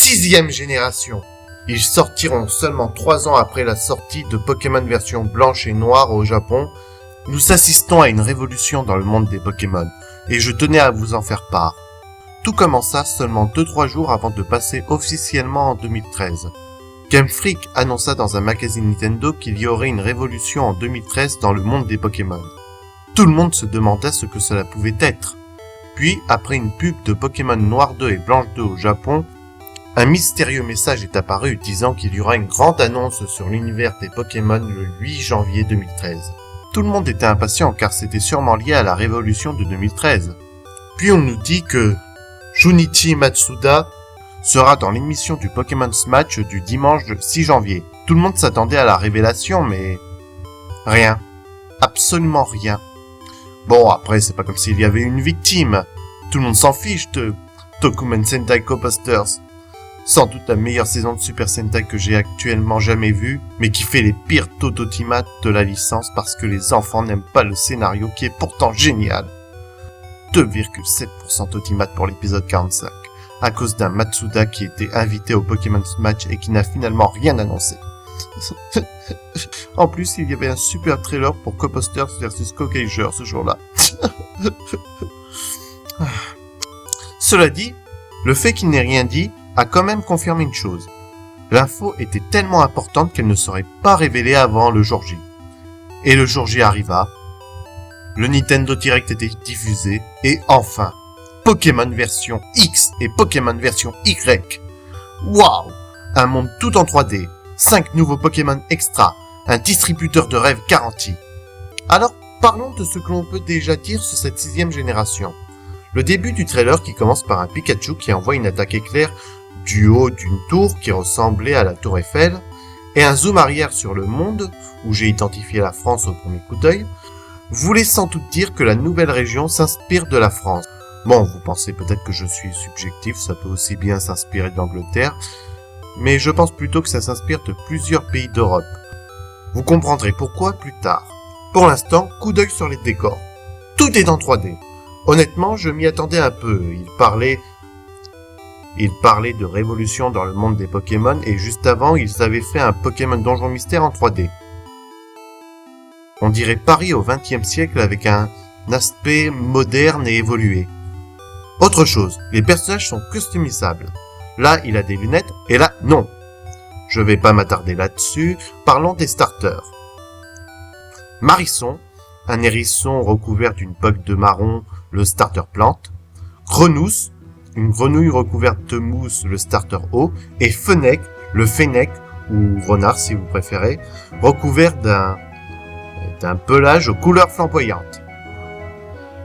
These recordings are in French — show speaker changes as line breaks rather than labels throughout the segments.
6e génération. Ils sortiront seulement 3 ans après la sortie de Pokémon version blanche et noire au Japon. Nous assistons à une révolution dans le monde des Pokémon, et je tenais à vous en faire part. Tout commença seulement 2-3 jours avant de passer officiellement en 2013. Game Freak annonça dans un magazine Nintendo qu'il y aurait une révolution en 2013 dans le monde des Pokémon. Tout le monde se demanda ce que cela pouvait être. Puis, après une pub de Pokémon Noir 2 et Blanche 2 au Japon, un mystérieux message est apparu disant qu'il y aura une grande annonce sur l'univers des Pokémon le 8 janvier 2013. Tout le monde était impatient car c'était sûrement lié à la révolution de 2013. Puis on nous dit que Junichi Matsuda sera dans l'émission du Pokémon Smash du dimanche 6 janvier. Tout le monde s'attendait à la révélation, mais rien. Absolument rien. Bon, après, c'est pas comme s'il y avait une victime. Tout le monde s'en fiche de Tokumen Sentai Co-Posters. Sans doute la meilleure saison de Super Sentai que j'ai actuellement jamais vue, mais qui fait les pires taux d'automate de la licence parce que les enfants n'aiment pas le scénario qui est pourtant génial. 2,7% d'automate pour l'épisode 45, à cause d'un Matsuda qui était invité au Pokémon Smash et qui n'a finalement rien annoncé. En plus, il y avait un super trailer pour Co-Posters vs Go-Geiger ce jour-là. Cela dit, le fait qu'il n'ait rien dit a quand même confirmé une chose. L'info était tellement importante qu'elle ne serait pas révélée avant le jour J. Et le jour J arriva, le Nintendo Direct était diffusé, et enfin, Pokémon version X et Pokémon version Y. Waouh! Un monde tout en 3D, 5 nouveaux Pokémon extra, un distributeur de rêves garanti. Alors, parlons de ce que l'on peut déjà dire sur cette 6e génération. Le début du trailer qui commence par un Pikachu qui envoie une attaque éclair du haut d'une tour qui ressemblait à la tour Eiffel, et un zoom arrière sur le monde, où j'ai identifié la France au premier coup d'œil, voulait sans doute dire que la nouvelle région s'inspire de la France. Bon, vous pensez peut-être que je suis subjectif, ça peut aussi bien s'inspirer d'Angleterre, mais je pense plutôt que ça s'inspire de plusieurs pays d'Europe. Vous comprendrez pourquoi plus tard. Pour l'instant, coup d'œil sur les décors. Tout est en 3D. Honnêtement, je m'y attendais un peu. Il parlait de révolution dans le monde des Pokémon et juste avant, ils avaient fait un Pokémon Donjon Mystère en 3D. On dirait Paris au XXe siècle avec un aspect moderne et évolué. Autre chose, les personnages sont customisables. Là, il a des lunettes et là, non. Je vais pas m'attarder là-dessus, parlons des starters. Marisson, un hérisson recouvert d'une poque de marron, le starter plante. Grenousse, une grenouille recouverte de mousse, le starter eau. Et Fennec, le fennec, ou renard si vous préférez, recouvert d'un pelage aux couleurs flamboyantes.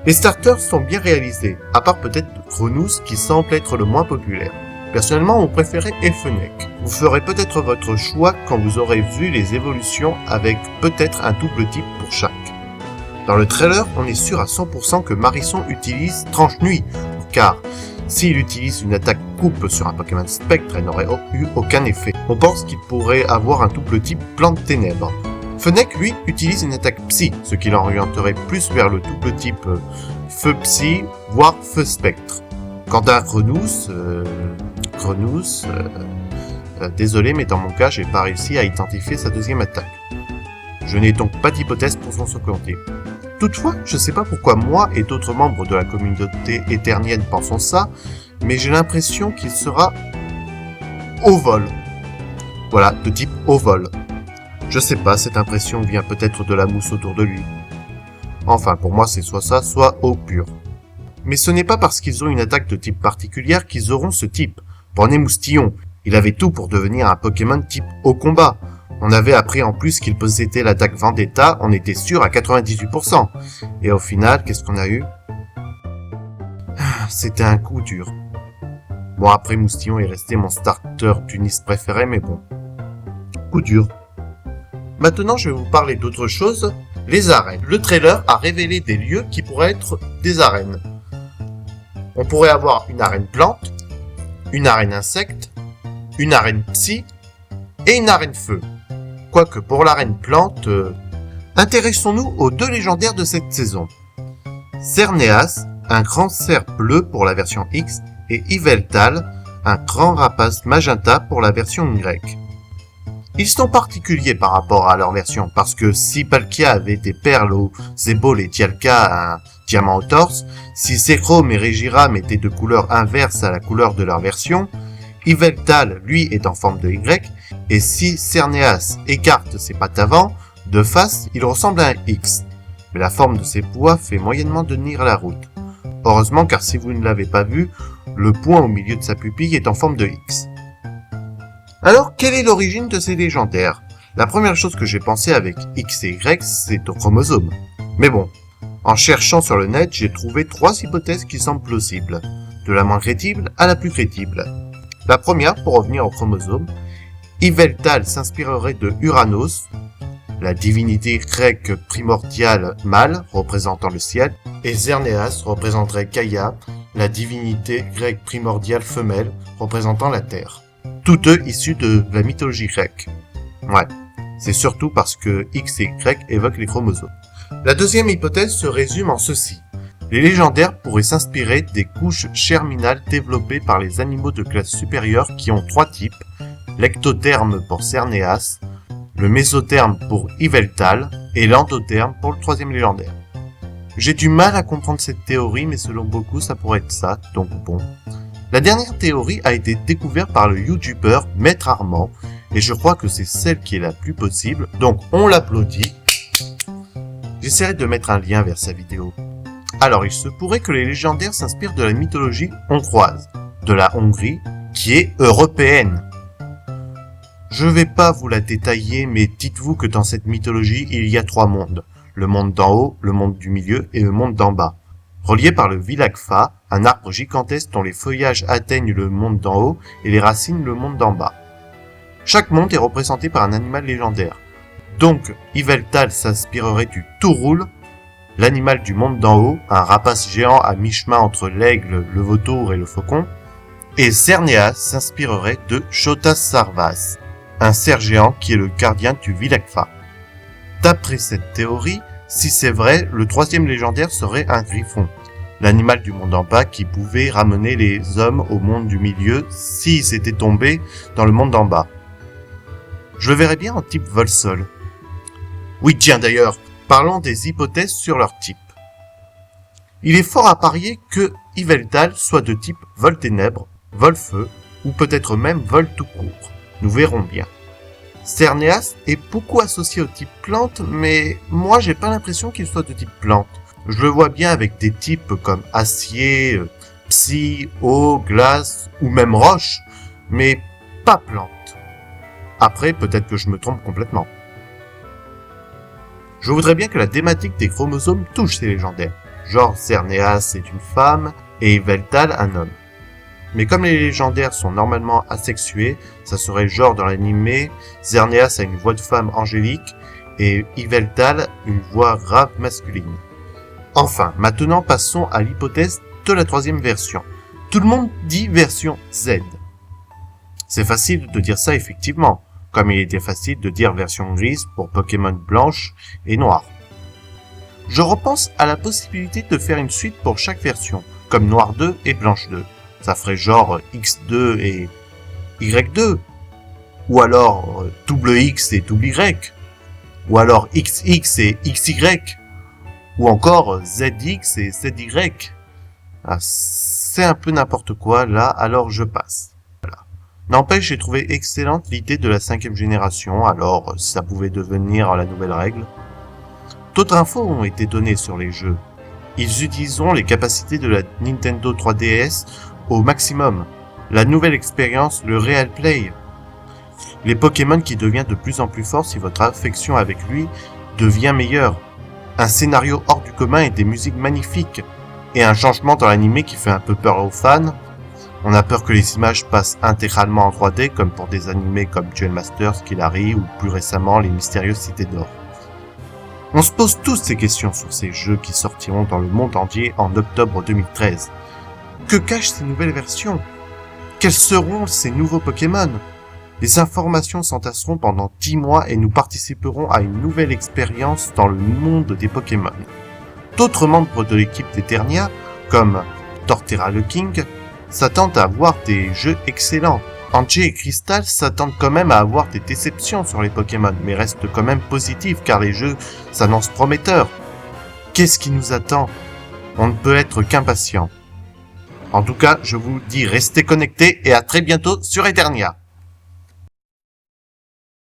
Les starters sont bien réalisés, à part peut-être Grenousse qui semble être le moins populaire. Personnellement, mon préféré est Fennec. Vous ferez peut-être votre choix quand vous aurez vu les évolutions avec peut-être un double type pour chaque. Dans le trailer, on est sûr à 100% que Marisson utilise Tranche Nuit, car s'il utilise une attaque coupe sur un Pokémon Spectre, elle n'aurait eu aucun effet. On pense qu'il pourrait avoir un double type Plante Ténèbres. Fennec, lui, utilise une attaque Psy, ce qui l'orienterait plus vers le double type Feu Psy, voire Feu Spectre. Quant à Grenousse, désolé, mais dans mon cas, j'ai pas réussi à identifier sa deuxième attaque. Je n'ai donc pas d'hypothèse pour son second type. Toutefois, je sais pas pourquoi moi et d'autres membres de la communauté éternienne pensons ça, mais j'ai l'impression qu'il sera au vol. Voilà, de type au vol. Je sais pas, cette impression vient peut-être de la mousse autour de lui. Enfin, pour moi, c'est soit ça, soit eau pure. Mais ce n'est pas parce qu'ils ont une attaque de type particulière qu'ils auront ce type. Prenez Moustillon, il avait tout pour devenir un Pokémon type eau combat. On avait appris en plus qu'il possédait l'attaque Vendetta, on était sûr à 98%. Et au final, qu'est-ce qu'on a eu? C'était un coup dur. Bon, après Moustillon est resté mon starter Tunis préféré, mais bon. Coup dur. Maintenant, je vais vous parler d'autre chose, les arènes. Le trailer a révélé des lieux qui pourraient être des arènes. On pourrait avoir une arène plante, une arène insecte, une arène psy et une arène feu. Quoique pour l'arène plante, intéressons-nous aux 2 légendaires de cette saison. Cernéas, un grand cerf bleu pour la version X, et Yveltal, un grand rapace magenta pour la version Y. Ils sont particuliers par rapport à leur version, parce que si Palkia avait des perles aux épaules et Dialga un diamant au torse, si Zekrom et Regiram étaient de couleur inverse à la couleur de leur version, Yveltal, lui, est en forme de Y, et si Cerneas écarte ses pattes avant, de face, il ressemble à un X. Mais la forme de ses poids fait moyennement tenir la route. Heureusement, car si vous ne l'avez pas vu, le point au milieu de sa pupille est en forme de X. Alors, quelle est l'origine de ces légendaires? La première chose que j'ai pensé avec X et Y, c'est au chromosome. Mais bon, en cherchant sur le net, j'ai trouvé 3 hypothèses qui semblent plausibles, de la moins crédible à la plus crédible. La première, pour revenir au chromosome, Yveltal s'inspirerait de Uranos, la divinité grecque primordiale mâle représentant le ciel, et Xerneas représenterait Gaïa, la divinité grecque primordiale femelle représentant la terre. Tous deux issus de la mythologie grecque. Ouais, c'est surtout parce que X et Y évoquent les chromosomes. La deuxième hypothèse se résume en ceci. Les légendaires pourraient s'inspirer des couches germinales développées par les animaux de classe supérieure qui ont 3 types, l'ectotherme pour Cerneas, le mésotherme pour Yveltal et l'endotherme pour le troisième légendaire. J'ai du mal à comprendre cette théorie, mais selon beaucoup ça pourrait être ça, donc bon. La dernière théorie a été découverte par le youtubeur Maître Armand, et je crois que c'est celle qui est la plus possible, donc on l'applaudit. J'essaierai de mettre un lien vers sa vidéo. Alors il se pourrait que les légendaires s'inspirent de la mythologie hongroise, de la Hongrie, qui est européenne. Je vais pas vous la détailler, mais dites-vous que dans cette mythologie, il y a 3 mondes. Le monde d'en haut, le monde du milieu et le monde d'en bas. Reliés par le Vilakfa, un arbre gigantesque dont les feuillages atteignent le monde d'en haut et les racines le monde d'en bas. Chaque monde est représenté par un animal légendaire. Donc, Yveltal s'inspirerait du Touroul, l'animal du monde d'en haut, un rapace géant à mi-chemin entre l'aigle, le vautour et le faucon, et Cerneas s'inspirerait de Chotas Sarvas, un cerf géant qui est le gardien du Vilakfa. D'après cette théorie, si c'est vrai, le troisième légendaire serait un griffon, l'animal du monde en bas qui pouvait ramener les hommes au monde du milieu s'ils étaient tombés dans le monde d'en bas. Je le verrais bien en type vol-sol. Oui, tiens d'ailleurs, parlons des hypothèses sur leur type. Il est fort à parier que Yveltal soit de type vol-ténèbres, vol-feu, ou peut-être même vol tout court. Nous verrons bien. Cerneas est beaucoup associé au type plante, mais moi j'ai pas l'impression qu'il soit de type plante. Je le vois bien avec des types comme acier, psy, eau, glace, ou même roche, mais pas plante. Après, peut-être que je me trompe complètement. Je voudrais bien que la thématique des chromosomes touche ces légendaires. Genre Cerneas est une femme et Yveltal un homme. Mais comme les légendaires sont normalement asexués, ça serait genre dans l'animé, Xerneas a une voix de femme angélique et Yveltal une voix grave masculine. Enfin, maintenant passons à l'hypothèse de la troisième version. Tout le monde dit version Z. C'est facile de dire ça effectivement, comme il était facile de dire version grise pour Pokémon blanche et noire. Je repense à la possibilité de faire une suite pour chaque version, comme Noir 2 et Blanche 2. Ça ferait genre X2 et Y2. Ou alors double X et double Y. Ou alors XX et XY. Ou encore ZX et ZY. Ah, c'est un peu n'importe quoi là, alors je passe. Voilà. N'empêche, j'ai trouvé excellente l'idée de la 5e génération, alors ça pouvait devenir la nouvelle règle. D'autres infos ont été données sur les jeux. Ils utiliseront les capacités de la Nintendo 3DS au maximum. La nouvelle expérience, le Real Play. Les Pokémon qui devient de plus en plus fort si votre affection avec lui devient meilleure. Un scénario hors du commun et des musiques magnifiques. Et un changement dans l'animé qui fait un peu peur aux fans. On a peur que les images passent intégralement en 3D comme pour des animés comme Duel Masters, Killary ou plus récemment les mystérieuses cités d'or. On se pose tous ces questions sur ces jeux qui sortiront dans le monde entier en octobre 2013. Que cachent ces nouvelles versions? Quels seront ces nouveaux Pokémon? Les informations s'entasseront pendant 10 mois et nous participerons à une nouvelle expérience dans le monde des Pokémon. D'autres membres de l'équipe d'Eternia, comme Torterra le King, s'attendent à avoir des jeux excellents. Angie et Crystal s'attendent quand même à avoir des déceptions sur les Pokémon, mais restent quand même positifs car les jeux s'annoncent prometteurs. Qu'est-ce qui nous attend? On ne peut être qu'impatient. En tout cas, je vous dis restez connectés et à très bientôt sur Eternia.